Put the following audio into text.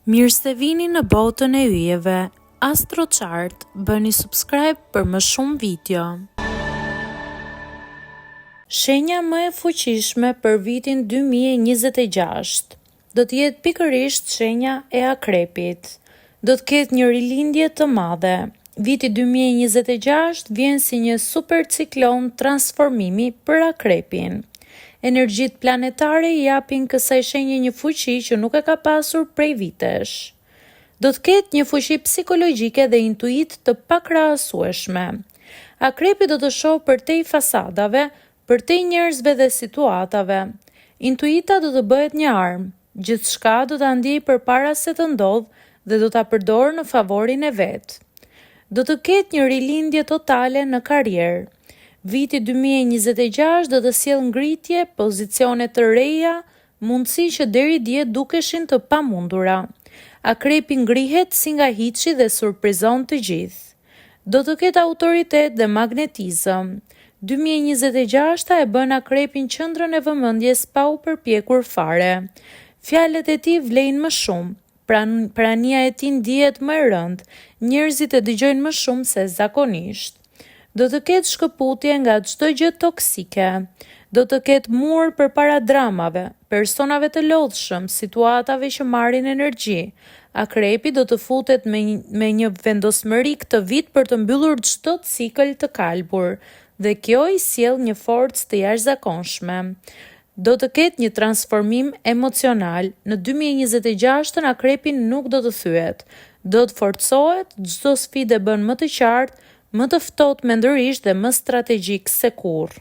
Mirë se vini në botën e yjeve. AstroChart, bëni subscribe për më shumë video. Shenja më e fuqishme për vitin 2026 do të jetë pikërisht shenja e Akrepit. Do të ketë një rilindje të madhe. Viti 2026 vjen si një super ciklon transformimi për Akrepin. Energjitë planetare i japin kësaj shenje një fuqi që nuk e ka pasur prej vitesh. Do të ketë një fuqi psikologjike dhe intuit të pakrahasueshme. Akrepi do të shohë përtej fasadave, përtej njerëzve dhe situatave. Intuita do të bëhet një armë. Gjithçka do ta ndjej përpara se të ndodhë dhe do ta përdorë në favorin e vet. Do të ketë një rilindje totale në karrierë. Viti 2026 do të sjellë ngritje, pozicione të reja, mundësi që deri dje dukeshin të pamundura. Akrepi ngrihet si nga hiçi dhe surprizon të gjithë. Do të ketë autoritet dhe magnetizëm. 2026 e bën Akrepin qendrën e vëmendjes pa u përpjekur fare. Fjalët e tij vlejnë më shumë. Prania e tij ndihet më e rëndë. Njerëzit e dëgjojnë më shumë se zakonisht. Do të ketë shkëputje nga çdo gjë toksike. Do të ketë mur përpara dramave, personave të lodhshëm, situatave që marrin energji. Akrepi do të futet me një vendosmëri këtë vit për të mbyllur çdo cikël të kalbur, dhe kjo i sjell një forcë të jashtëzakonshme. Do të ketë një transformim emocional. Në 2026 Akrepi nuk do të thyet. Do të forcohet, çdo sfidë bën më të qartë, më të ftohtë mendërisht dhe më strategjik se kurrë.